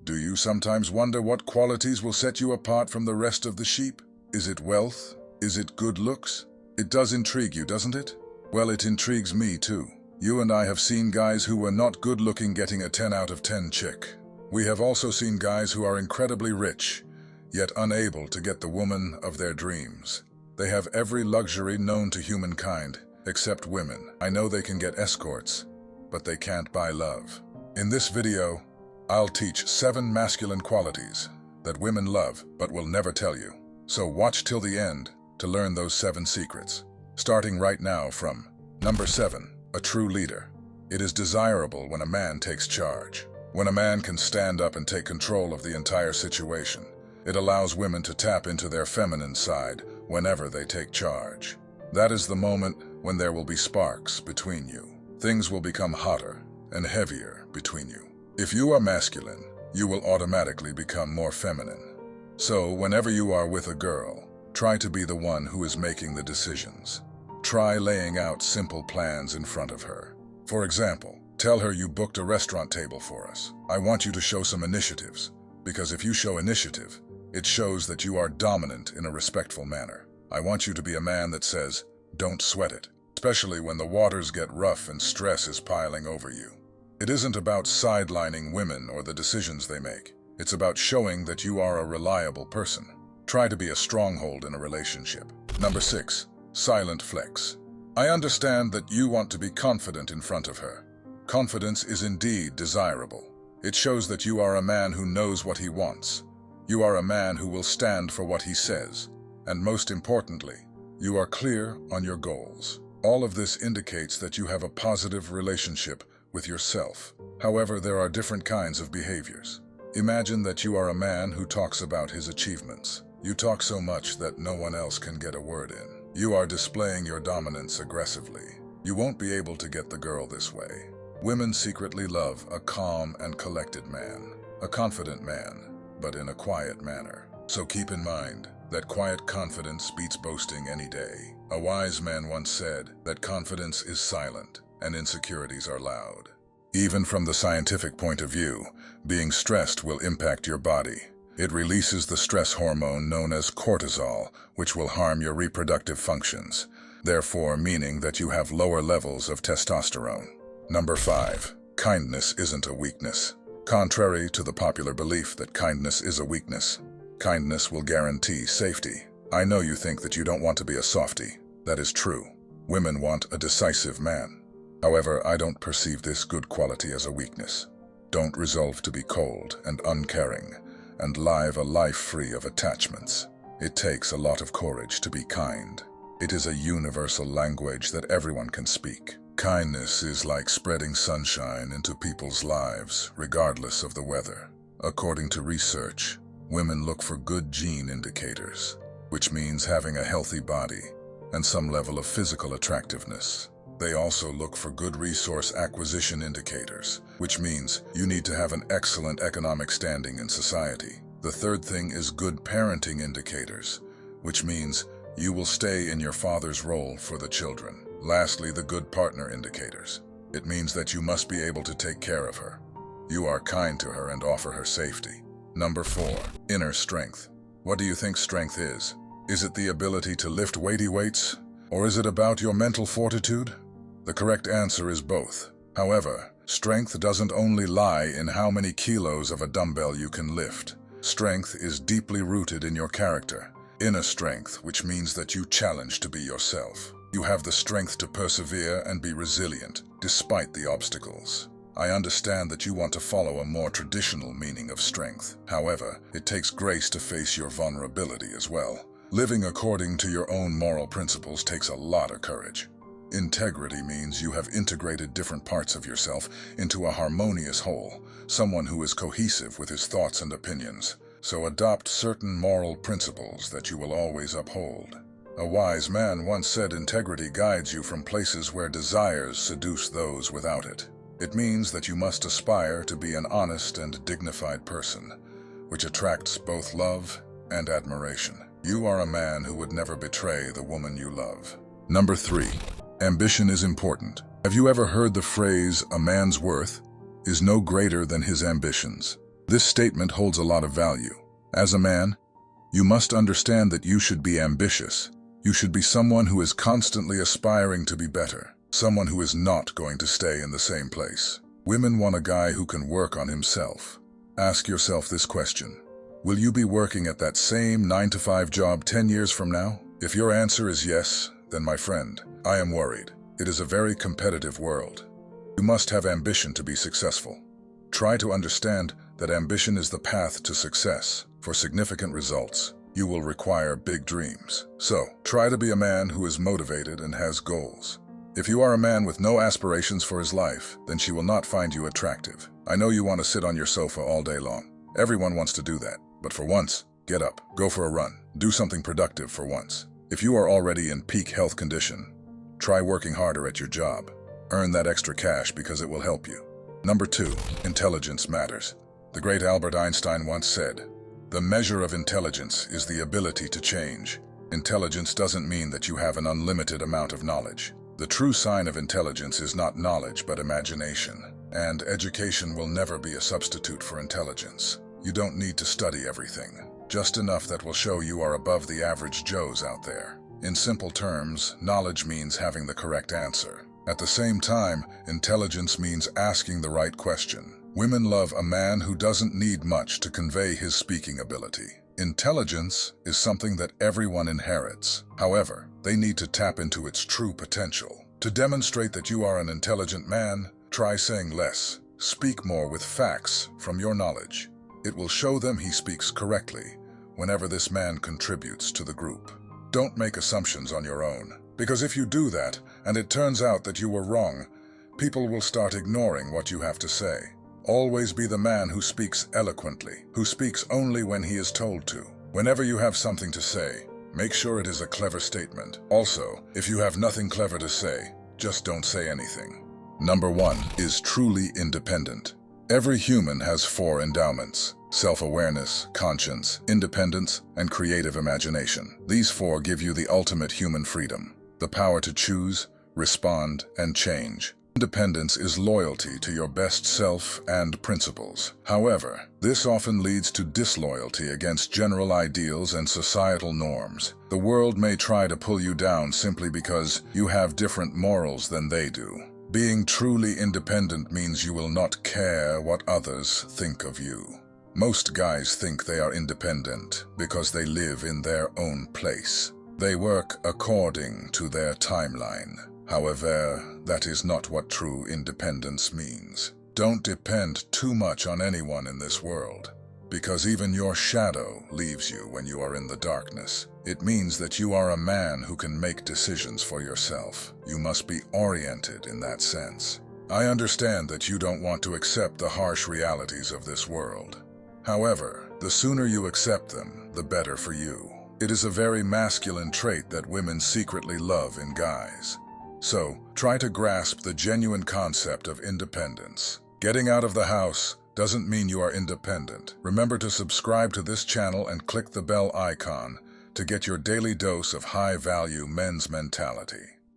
Do you sometimes wonder what qualities will set you apart from the rest of the sheep? Is it wealth? Is it good looks? It does intrigue you, doesn't it? Well, it intrigues me too. You and I have seen guys who were not good-looking getting a 10 out of 10 chick. We have also seen guys who are incredibly rich, yet unable to get the woman of their dreams. They have every luxury known to humankind, except women. I know they can get escorts, but they can't buy love. In this video, I'll teach 7 masculine qualities that women love but will never tell you. So watch till the end to learn those 7 secrets. Starting right now from number 7, a true leader. It is desirable when a man takes charge. When a man can stand up and take control of the entire situation, it allows women to tap into their feminine side whenever they take charge. That is the moment when there will be sparks between you. Things will become hotter and heavier between you. If you are masculine, you will automatically become more feminine. So whenever you are with a girl, try to be the one who is making the decisions. Try laying out simple plans in front of her. For example, tell her you booked a restaurant table for us. I want you to show some initiatives, because if you show initiative, it shows that you are dominant in a respectful manner. I want you to be a man that says, "Don't sweat it," especially when the waters get rough and stress is piling over you. It isn't about sidelining women or the decisions they make. It's about showing that you are a reliable person. Try to be a stronghold in a relationship. Number 6, silent flex. I understand that you want to be confident in front of her. Confidence is indeed desirable. It shows that you are a man who knows what he wants. You are a man who will stand for what he says. And most importantly, you are clear on your goals. All of this indicates that you have a positive relationship with yourself. However, there are different kinds of behaviors. Imagine that you are a man who talks about his achievements. You talk so much that no one else can get a word in. You are displaying your dominance aggressively. You won't be able to get the girl this way. Women secretly love a calm and collected man, a confident man, but in a quiet manner. So keep in mind that quiet confidence beats boasting any day. A wise man once said that confidence is silent and insecurities are loud. Even from the scientific point of view, being stressed will impact your body. It releases the stress hormone known as cortisol, which will harm your reproductive functions, therefore meaning that you have lower levels of testosterone. Number 5, kindness isn't a weakness. Contrary to the popular belief that kindness is a weakness, kindness will guarantee safety. I know you think that you don't want to be a softie. That is true. Women want a decisive man. However, I don't perceive this good quality as a weakness. Don't resolve to be cold and uncaring and live a life free of attachments. It takes a lot of courage to be kind. It is a universal language that everyone can speak. Kindness is like spreading sunshine into people's lives, regardless of the weather. According to research, women look for good gene indicators, which means having a healthy body and some level of physical attractiveness. They also look for good resource acquisition indicators, which means you need to have an excellent economic standing in society. The third thing is good parenting indicators, which means you will stay in your father's role for the children. Lastly, the good partner indicators. It means that you must be able to take care of her. You are kind to her and offer her safety. Number 4, inner strength. What do you think strength is? Is it the ability to lift weighty weights? Or is it about your mental fortitude? The correct answer is both. However, strength doesn't only lie in how many kilos of a dumbbell you can lift. Strength is deeply rooted in your character. Inner strength, which means that you challenge to be yourself. You have the strength to persevere and be resilient, despite the obstacles. I understand that you want to follow a more traditional meaning of strength. However, it takes grace to face your vulnerability as well. Living according to your own moral principles takes a lot of courage. Integrity means you have integrated different parts of yourself into a harmonious whole, someone who is cohesive with his thoughts and opinions. So adopt certain moral principles that you will always uphold. A wise man once said integrity guides you from places where desires seduce those without it. It means that you must aspire to be an honest and dignified person, which attracts both love and admiration. You are a man who would never betray the woman you love. Number 3. Ambition is important. Have you ever heard the phrase, "A man's worth is no greater than his ambitions"? This statement holds a lot of value. As a man, you must understand that you should be ambitious. You should be someone who is constantly aspiring to be better, someone who is not going to stay in the same place. Women want a guy who can work on himself. Ask yourself this question. Will you be working at that same 9-to-5 job 10 years from now? If your answer is yes, then my friend, I am worried. It is a very competitive world. You must have ambition to be successful. Try to understand that ambition is the path to success. For significant results, you will require big dreams. So, try to be a man who is motivated and has goals. If you are a man with no aspirations for his life, then she will not find you attractive. I know you want to sit on your sofa all day long. Everyone wants to do that. But for once, get up, go for a run, do something productive for once. If you are already in peak health condition, try working harder at your job. Earn that extra cash because it will help you. Number 2, intelligence matters. The great Albert Einstein once said, "The measure of intelligence is the ability to change." Intelligence doesn't mean that you have an unlimited amount of knowledge. The true sign of intelligence is not knowledge but imagination. And education will never be a substitute for intelligence. You don't need to study everything, just enough that will show you are above the average Joes out there. In simple terms, knowledge means having the correct answer. At the same time, intelligence means asking the right question. Women love a man who doesn't need much to convey his speaking ability. Intelligence is something that everyone inherits. However, they need to tap into its true potential. To demonstrate that you are an intelligent man, try saying less. Speak more with facts from your knowledge. It will show them he speaks correctly whenever this man contributes to the group. Don't make assumptions on your own, because if you do that and it turns out that you were wrong, people will start ignoring what you have to say. Always be the man who speaks eloquently, who speaks only when he is told to. Whenever you have something to say, make sure it is a clever statement. Also, if you have nothing clever to say, just don't say anything. Number 1 is truly independent. Every human has 4 endowments: self-awareness, conscience, independence, and creative imagination. These 4 give you the ultimate human freedom, the power to choose, respond, and change. Independence is loyalty to your best self and principles. However, this often leads to disloyalty against general ideals and societal norms. The world may try to pull you down simply because you have different morals than they do. Being truly independent means you will not care what others think of you. Most guys think they are independent because they live in their own place. They work according to their timeline. However, that is not what true independence means. Don't depend too much on anyone in this world, because even your shadow leaves you when you are in the darkness. It means that you are a man who can make decisions for yourself. You must be oriented in that sense. I understand that you don't want to accept the harsh realities of this world. However, the sooner you accept them, the better for you. It is a very masculine trait that women secretly love in guys. So, try to grasp the genuine concept of independence. Getting out of the house doesn't mean you are independent. Remember to subscribe to this channel and click the bell icon to get your daily dose of high-value men's mentality.